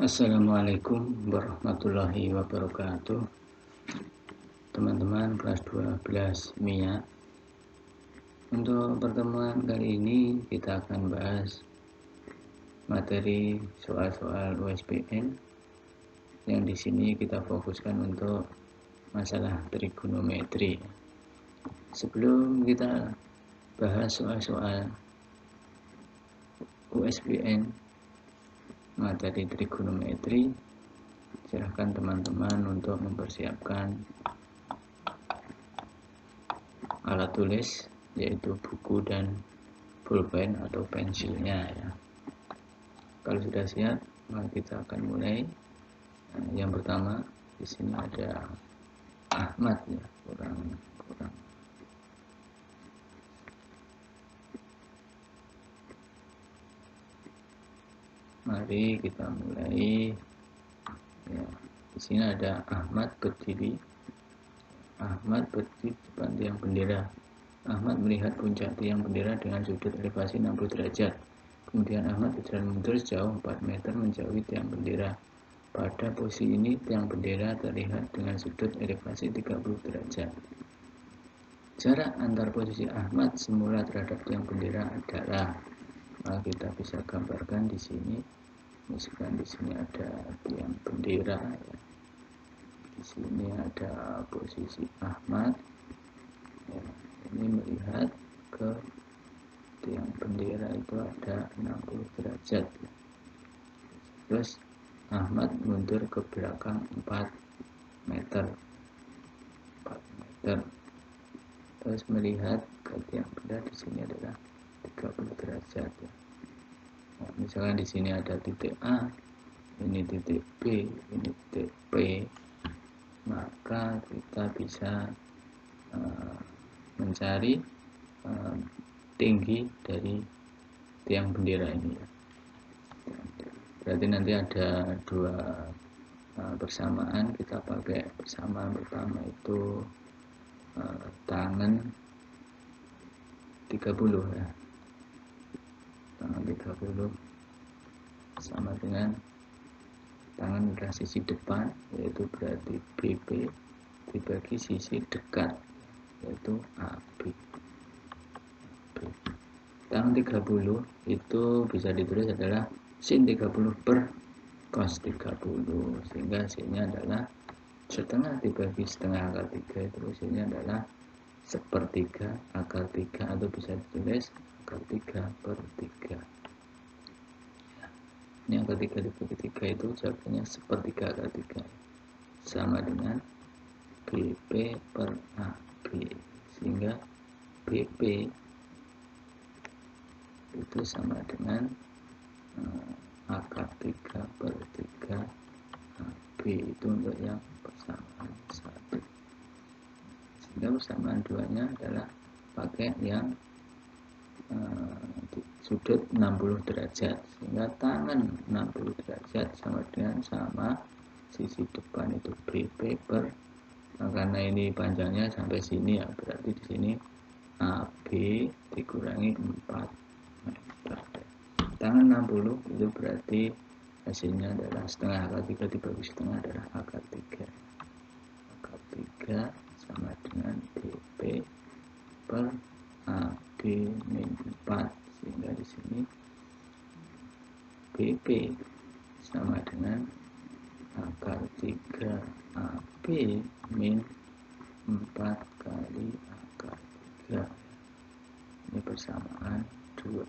Assalamualaikum warahmatullahi wabarakatuh. Teman-teman kelas 12 MIA. Untuk pertemuan kali ini kita akan bahas materi soal-soal USBN yang di sini kita fokuskan untuk masalah trigonometri. Sebelum kita bahas soal-soal USBN materi trigonometri, silahkan teman-teman untuk mempersiapkan alat tulis, yaitu buku dan pulpen atau pensilnya ya. Kalau sudah siap, maka kita akan mulai. Yang pertama di sini ada Ahmad ya, kurang. Mari kita mulai. Ya, di sini ada Ahmad berdiri. Ahmad berdiri di depan tiang bendera. Ahmad melihat puncak tiang bendera dengan sudut elevasi 60 derajat. Kemudian Ahmad berjalan mundur sejauh 4 meter menjauhi tiang bendera. Pada posisi ini tiang bendera terlihat dengan sudut elevasi 30 derajat. Jarak antar posisi Ahmad semula terhadap tiang bendera adalah, kita bisa gambarkan di sini. Misalkan di sini ada tiang bendera ya. Di sini ada posisi Ahmad ya. Ini melihat ke tiang bendera itu ada 60 derajat ya. Terus Ahmad mundur ke belakang 4 meter. Terus melihat ke tiang bendera di sini adalah 30 derajat ya. Nah, misalkan di sini ada titik A, ini titik B, ini titik P, maka kita bisa mencari tinggi dari tiang bendera ini ya. Berarti nanti ada dua persamaan. Kita pakai persamaan pertama itu tangan 30 ya. Tangan 30 sama dengan tangan adalah sisi depan, yaitu berarti BP dibagi sisi dekat, yaitu AB. Tangan 30 itu bisa ditulis adalah sin 30 per cos 30, sehingga hasilnya adalah setengah dibagi setengah akar 3, itu hasilnya adalah sepertiga akar 3, atau bisa ditulis akar 3 per 3. Ini akar 3 dibagi 3 itu jawabannya sepertiga akar 3, sama dengan BP per AB, sehingga BP itu sama dengan akar 3 per 3 AB. Itu untuk yang persamaan 1. Sehingga persamaan 2-nya adalah pakai yang sudut 60 derajat, sehingga tangan 60 derajat sama dengan sisi depan itu BP per, karena ini panjangnya sampai sini ya, berarti di sini AB dikurangi 4 meter. Tangan 60 itu berarti hasilnya adalah setengah akar 3 dibagi setengah adalah akar 3. Akar 3 sama dengan BP per AB min 4, sehingga di sini BP sama dengan akar 3 AB min 4 kali akar 3. Ini persamaan 2.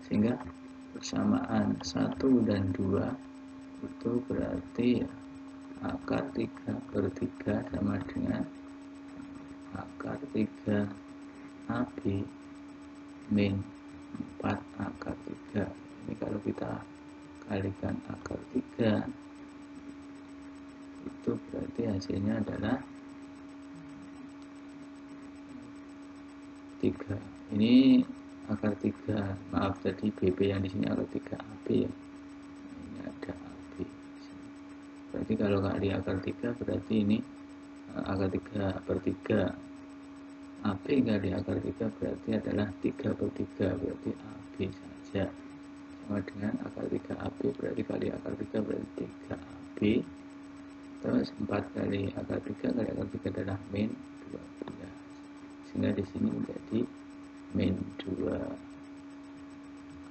Sehingga persamaan 1 dan 2 itu berarti akar 3 per 3 sama dengan akar 3 AB min 4 akar 3. Ini kalau kita kalikan akar 3, itu berarti hasilnya adalah 3. Ini akar 3, maaf tadi BP yang di sini akar 3 AB ya. Ini ada AB. Berarti kalau kali akar 3 berarti ini akar 3 per 3 AB kali akar 3 berarti adalah 3/3, berarti AB saja. Sama dengan akar 3 AB berarti kali akar 3 berarti 3 AB. Terus 4 kali akar 3 kali akar 3 adalah min 12. Sehingga di sini menjadi min 2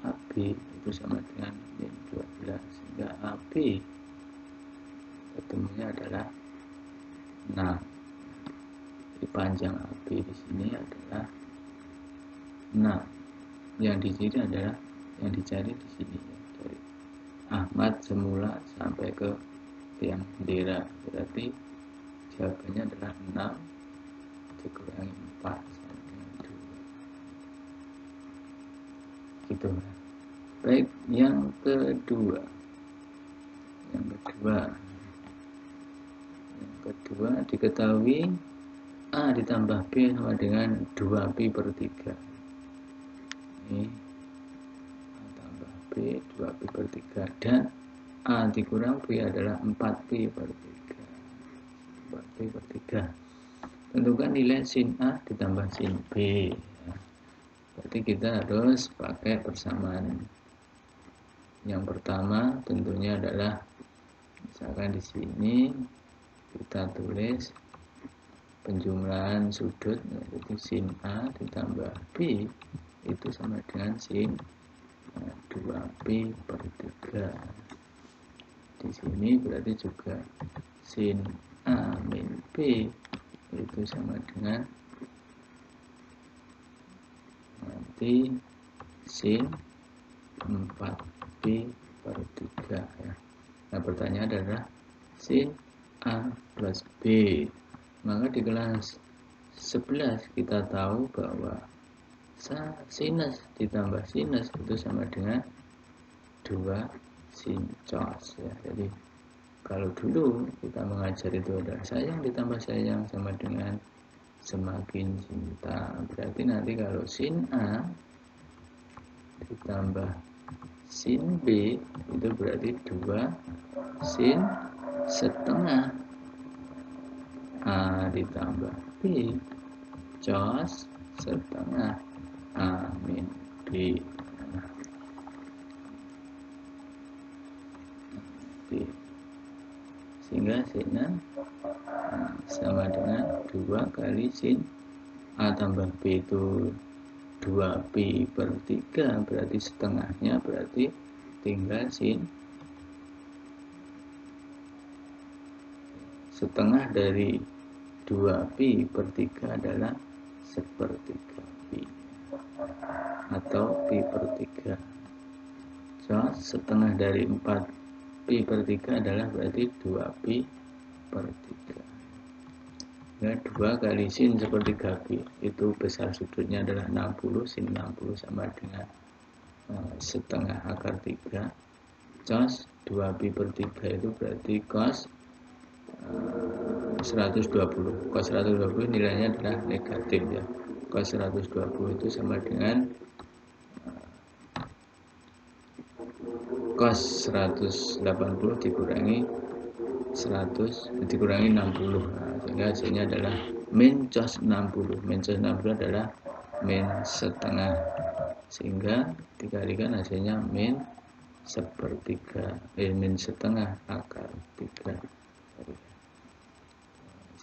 AB itu sama dengan min 12. Sehingga AB ketemunya adalah 6. Jadi panjang AB di sini adalah 6. Yang di sini adalah yang dicari di sini ya, dari Ahmad semula sampai ke tiang bendera, berarti jawabannya adalah 6 dikurangi 4 sama dengan 2 gitu. Baik, yang kedua diketahui A ditambah B sama dengan 2Pi per 3. Ini A tambah B 2Pi per 3 dan A dikurang B adalah 4Pi per 3. 4Pi per 3. Tentukan nilai sin A ditambah sin B. Berarti kita harus pakai persamaan. Yang pertama tentunya adalah misalkan di sini kita tulis penjumlahan sudut, yaitu sin A ditambah B itu sama dengan sin 2P per 3. Di sini berarti juga sin A min B itu sama dengan nanti sin 4P per 3 ya. Nah pertanyaan adalah sin A plus B. Maka di kelas 11 kita tahu bahwa sinus ditambah sinus itu sama dengan 2 sin cos ya. Jadi kalau dulu kita mengajar itu adalah sayang ditambah sayang sama dengan semakin cinta. Berarti nanti kalau sin A ditambah sin B itu berarti 2 sin setengah A ditambah B cos setengah A min B. Sehingga sinnya sama dengan 2 kali sin A tambah B itu 2Pi per 3, berarti setengahnya berarti tinggal sin setengah dari 2Pi per 3 adalah sepertiga Pi atau Pi per 3. So, setengah dari 4Pi per 3 adalah berarti 2Pi per 3. Ya, 2 kali sin sepertiga Pi itu besar sudutnya adalah 60, sin 60 sama dengan setengah akar 3 cos 2Pi per 3 itu berarti cos 120. Cos 120 nilainya adalah negatif ya. Cos 120 itu sama dengan cos 180 dikurangi 100 dikurangi 60. Nah, sehingga hasilnya adalah min cos 60. Min cos 60 adalah min setengah. Sehingga dikalikan hasilnya min sepertiga, min setengah akar 3.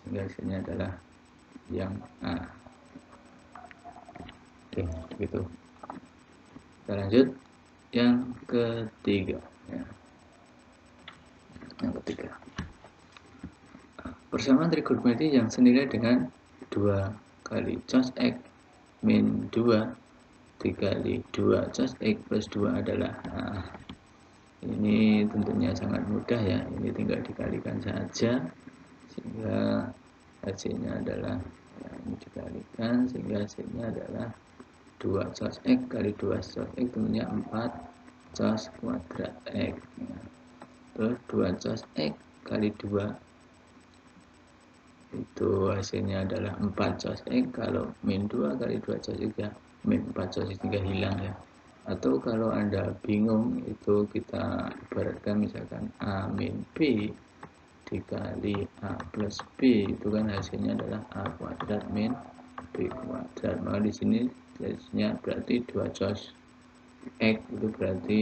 Sehingga hasilnya adalah yang A. Oke, begitu. Kita lanjut yang ketiga ya. Yang ketiga, persamaan trigonometri yang senilai dengan 2 kali cos X min 2 dikali 2 cos X plus 2 adalah ini tentunya sangat mudah ya, ini tinggal dikalikan saja sehingga hasilnya adalah ya, ini dikalikan sehingga hasilnya adalah 2 cos X kali 2 cos X tentunya 4 cos kuadrat X ya. Terus 2 cos X kali 2 itu hasilnya adalah 4 cos X. Kalau min 2 kali 2 cos X ya min 4 cos X 3 hilang ya. Atau kalau Anda bingung itu kita ibaratkan misalkan A min B dikali A plus B itu kan hasilnya adalah A kuadrat min B kuadrat. Maka di sini jelasnya berarti 2 cos X itu berarti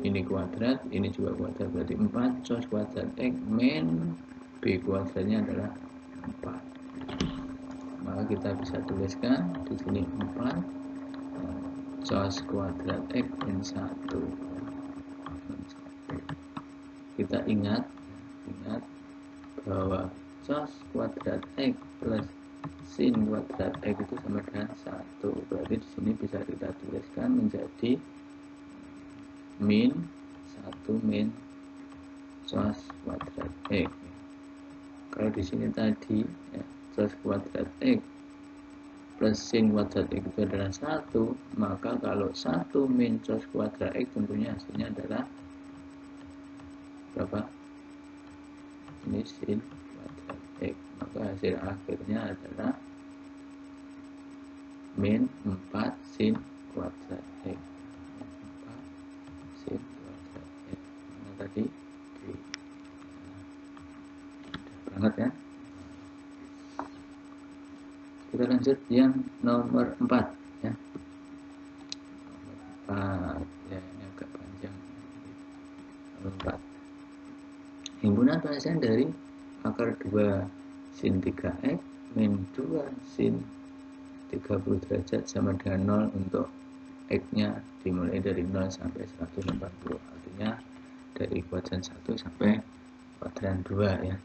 ini kuadrat, ini juga kuadrat, berarti 4 cos kuadrat X min B kuadratnya adalah 4. Maka kita bisa tuliskan di sini 4 cos kuadrat X min 1. Kita ingat bahwa cos kuadrat X plus sin kuadrat X itu sama dengan 1. Berarti di sini bisa kita tuliskan menjadi min 1 min cos kuadrat X. Kalau di sini tadi ya, cos kuadrat X plus sin kuadrat X itu adalah 1, maka kalau 1 min cos kuadrat X tentunya hasilnya adalah berapa? Ini sin kuadrat X. Maka hasil akhirnya adalah min 4 sin kuadrat X. 4 sin kuadrat X. Mana tadi? B. Mudah banget ya. Kita lanjut yang nomor 4 ya. Nomor 4 ya, ini agak panjang. Nomor 4. Himpunan penghasilan dari akar 2 sin 3x min 2 sin 30 derajat sama dengan 0 untuk x-nya dimulai dari 0 sampai 180. Artinya dari kuadran 1 sampai kuadran 2 ya.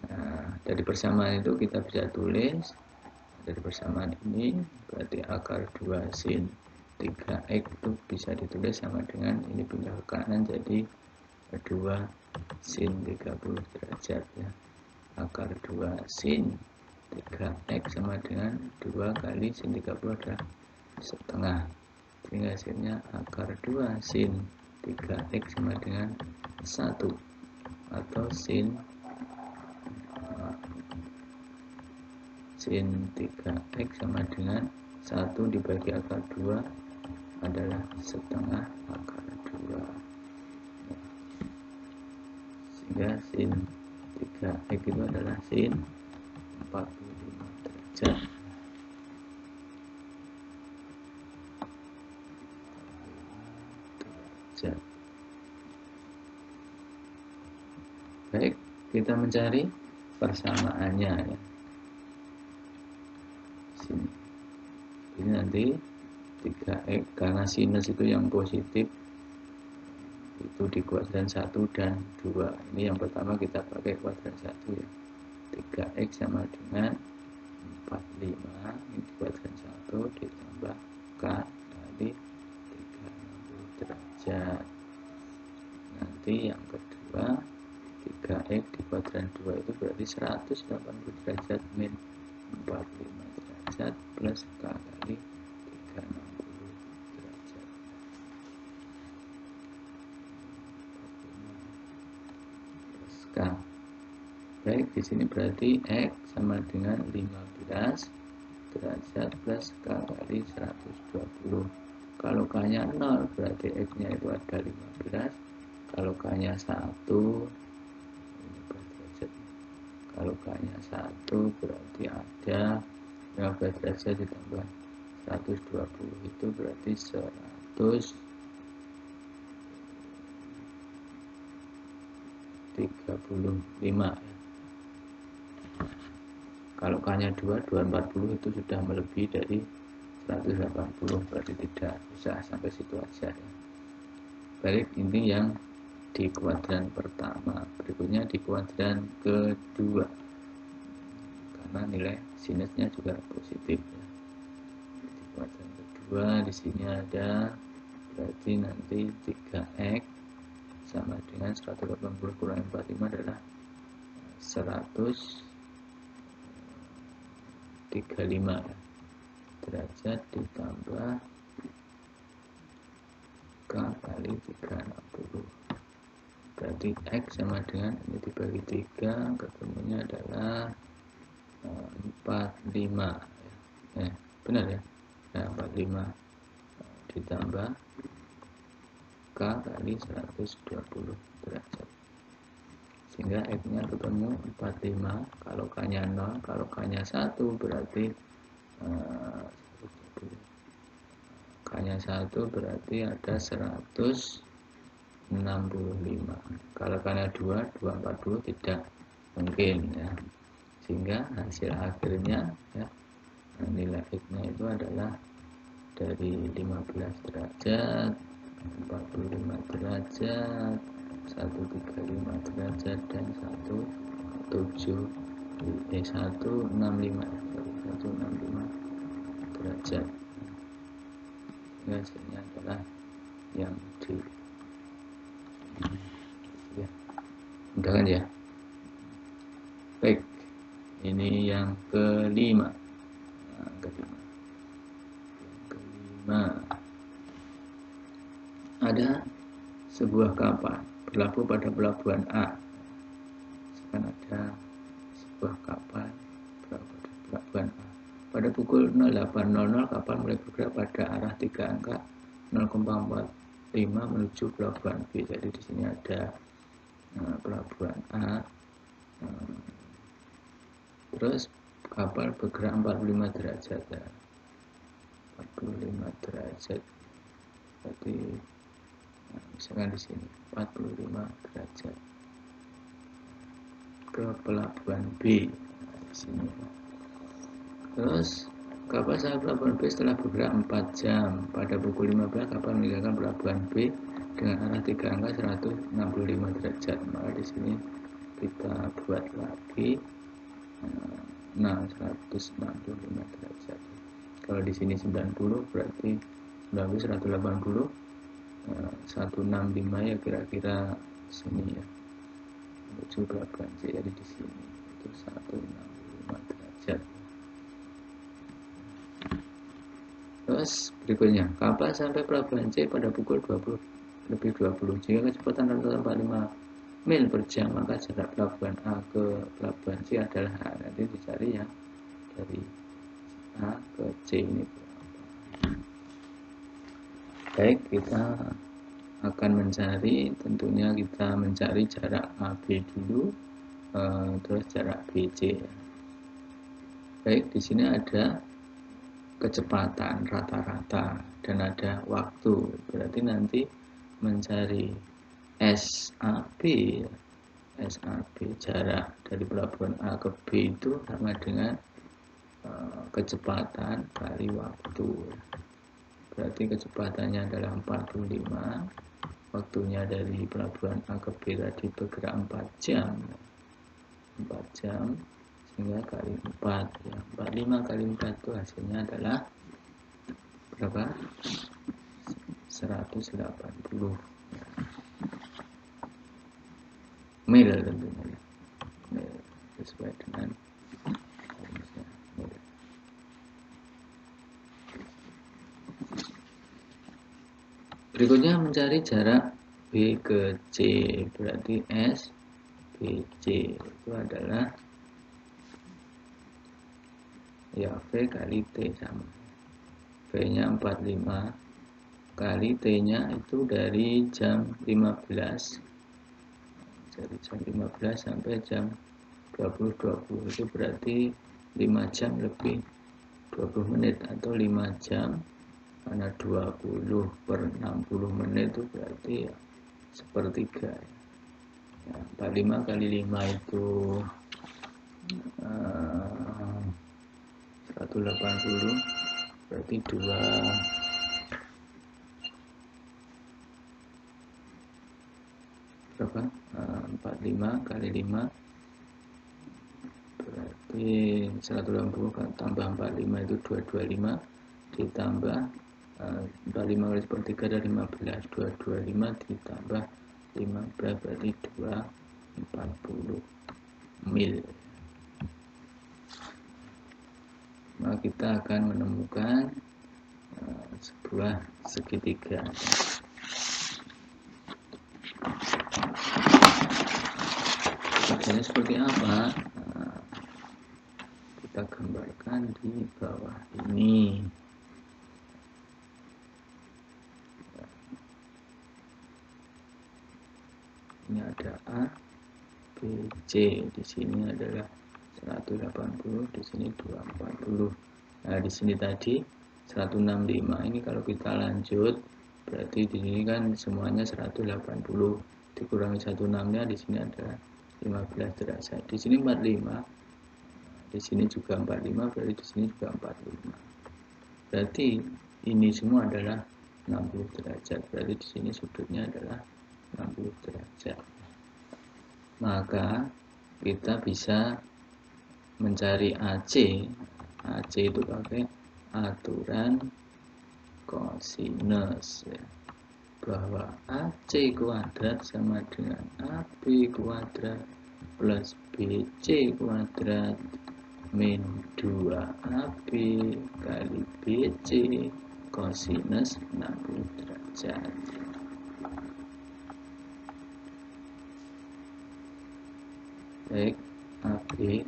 Nah, dari persamaan itu kita bisa tulis dari persamaan ini berarti akar 2 sin 3x itu bisa ditulis sama dengan ini pindah ke kanan jadi 2 sin 30 derajat ya. Akar 2 sin 3x sama dengan 2 kali sin 30 adalah setengah, sehingga hasilnya akar 2 sin 3x sama dengan 1 atau sin 3x sama dengan 1 dibagi akar 2 adalah setengah akar 2, sehingga sin 3x itu adalah sin 45 derajat. Baik, kita mencari persamaannya ya. Sini. Ini nanti 3x karena sinus itu yang positif itu di kuadran 1 dan 2. Ini yang pertama kita pakai kuadran 1 ya. 3x sama dengan 45 ini di kuadran 1 ditambah k kali 360 derajat. Nanti yang kedua 3x di kuadran 2 itu berarti 180 derajat min 45 derajat plus k kali 360 derajat. 45 plus k. Baik, di sini berarti x sama dengan 15 derajat plus k kali 120. Kalau k-nya 0 berarti x-nya itu ada 15. Kalau k-nya 1 derajat. Kalau k-nya 1 berarti ada 15 derajat ditambah 120 itu berarti 135 ya. Kalau k-nya 2, 240 itu sudah melebihi dari 180, berarti tidak bisa sampai situ aja ya. Balik ini yang di kuadran pertama, berikutnya di kuadran kedua karena nilai sinusnya juga positif ya. Di kuadran kedua di sini ada berarti nanti 3x sama dengan 180 kurang 45 adalah 135 ya. Derajat ditambah k kali 360 berarti x sama dengan ini dibagi 3 ketemunya adalah 45 ya. Benar ya. Nah, 45 ditambah k kali 120 derajat sehingga x nya ketemu 45. Kalau k nya 0, kalau k nya 1 berarti K-nya 1 berarti ada 165. Kalau K-nya 2, 240 tidak mungkin ya. Sehingga hasil akhirnya ya, nilai X-nya itu adalah dari 15 derajat, 45 derajat, 135 derajat, dan 165 derajat. Hasilnya adalah yang di ya, mudah kan ya. Baik, ini yang kelima. Ada sebuah kapal berlabuh pada pelabuhan A. Sekarang ada sebuah kapal berlabuh pada pelabuhan A. Pada pukul 08.00 kapal mulai bergerak pada arah 3 angka 0,45 menuju pelabuhan B. Jadi di sini ada pelabuhan A. Terus kapal bergerak 45 derajat ya. 45 derajat. Berarti misalkan di sini 45 derajat ke pelabuhan B di sini. Terus kapal sampai pelabuhan B setelah bergerak 4 jam. Pada pukul 15 kapal meninggalkan pelabuhan B dengan arah 3 angka 165 derajat. Maka di sini kita buat lagi 165 derajat. Kalau di sini 90 berarti 90 180 165 ya kira-kira sini ya. Menuju pelabuhan C, jadi di sini itu 165 derajat. Terus berikutnya, kapal sampai pelabuhan C pada pukul 20:20. Jika kecepatan rata-rata 45 mil per jam, maka jarak pelabuhan A ke pelabuhan C adalah nanti dicari ya dari A ke C ini berapa. Baik, kita akan mencari, tentunya kita mencari jarak AB dulu, terus jarak BC. Baik, di sini ada kecepatan rata-rata dan ada waktu. Berarti nanti mencari SAB jarak dari pelabuhan A ke B itu sama dengan kecepatan kali waktu. Berarti kecepatannya adalah 45. Waktunya dari pelabuhan A ke B tadi bergerak 4 jam. 4 jam sehingga kali 4 ya. 45 kali 4 itu hasilnya adalah berapa? 180 mil tentunya. Sesuai dengan mil. Berikutnya mencari jarak B ke C. Berarti S BC itu adalah ya V kali T sama. V-nya 45 kali T-nya itu dari jam 15. Dari jam 15 sampai jam 20.20 itu berarti 5 jam lebih 20 menit atau 5 jam karena 20 per 60 menit itu berarti ya, sepertiga ya. 45 kali 5 itu 180 berarti 2 berapa 45 kali 5 berarti 180 tambah 45 itu 225 ditambah 45 kali sepertiga dari 15 225 ditambah 15 berarti 240 mil. Maka kita akan menemukan sebuah segitiga. Segitiganya seperti apa? Kita gambarkan di bawah ini. Ini ada A, B, C. Di sini adalah 180, di sini 240. Nah, di sini tadi 165, ini kalau kita lanjut berarti di sini kan semuanya 180 dikurangi 16-nya, di sini ada 15 derajat. Di sini 45, di sini juga 45, berarti di sini juga 45. Berarti ini semua adalah 60 derajat. Berarti di sini sudutnya adalah 60 derajat. Maka kita bisa mencari AC. AC itu pakai aturan kosinus ya, bahwa AC kuadrat sama dengan AB kuadrat plus BC kuadrat min 2AB kali BC kosinus 60 derajat. Baik, AB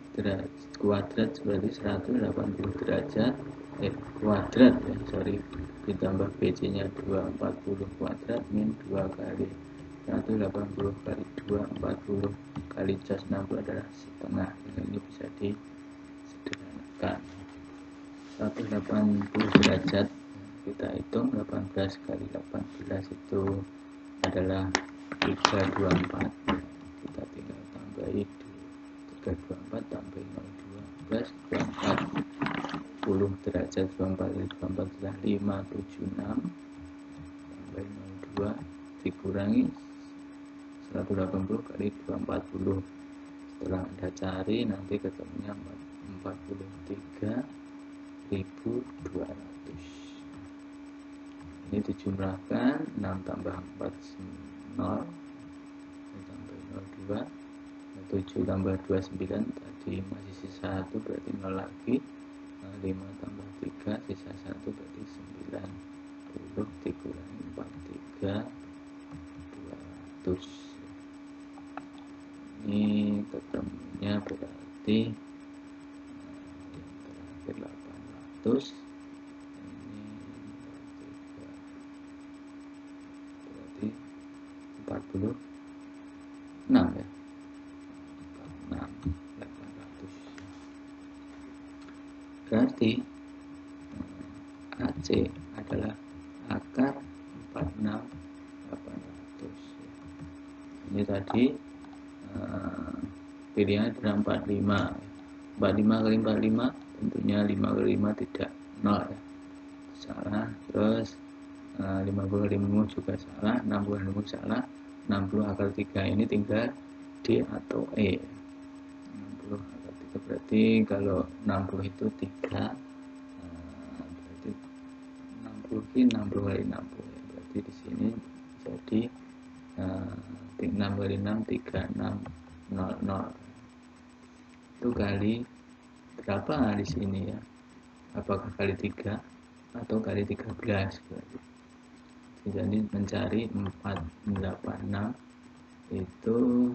kuadrat berarti 180 derajat kuadrat ya, ditambah BC nya 240 kuadrat min 2 kali 180 kali 2 40 kali cas 60 adalah setengah. Ini bisa disederhanakan. 180 derajat kita hitung, 18 kali 18 itu adalah 324. Kita tinggal tambahi 324 tambah 02 plus 240 derajat, 24 kali 24 adalah 576 tambah 02 dikurangi 180 kali 240. Setelah Anda cari nanti ketemunya 43.200. Ini dijumlahkan 6 tambah 4 0, tambah 02, 7 tambah 2 9, tadi masih sisa 1 berarti 0 lagi. 5 tambah 3 sisa 1 berarti 90 dikurangi 43.200. Ini ketemunya berarti yang terakhir 800. Ini berarti 46 ya, 800. Berarti AC adalah akar 46.800. Ini tadi pilihannya adalah 45. 45 kali 45 tentunya 5 kali 5 tidak 0 ya, salah. Terus 50 kali 50 juga salah, 60 kali 60 salah. 60 akar 3 ini tinggal D atau E. 60 akar 3 berarti kalau 60 itu 3, berarti 60 ini 60 kali 60 ya. Berarti di sini jadi 6 kali 6 36 00. Itu kali berapa di sini ya? Apakah kali 3 atau kali 13 berarti. Jadi mencari 486 itu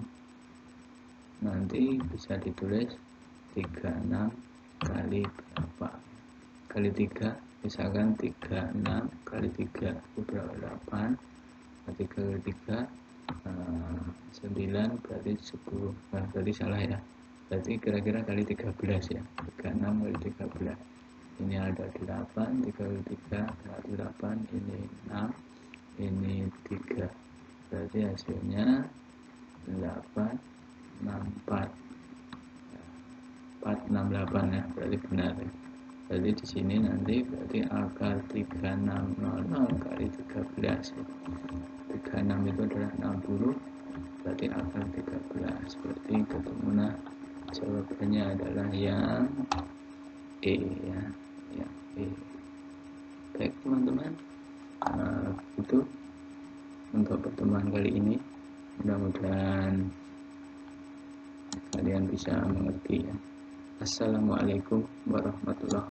nanti bisa ditulis 36 kali berapa? Kali 3, misalkan 36 kali 3 itu berapa? 8. 3 kali 3 9 berarti 10. Berarti salah ya. Berarti kira-kira kali 13 ya. 36 kali 13. Ini ada 8, 3 kali 3 8, ini 6, ini 3. Berarti hasilnya 8 64 468 ya, berarti benar ya. Berarti di sini nanti berarti akar 3600 kali 13 ya. 36 itu adalah 60, berarti akar 13. Berarti ketemu jawabannya adalah yang E ya, yang E. Baik teman-teman, itu untuk pertemuan kali ini. Mudah-mudahan kalian bisa mengerti ya. Assalamualaikum warahmatullahi wabarakatuh.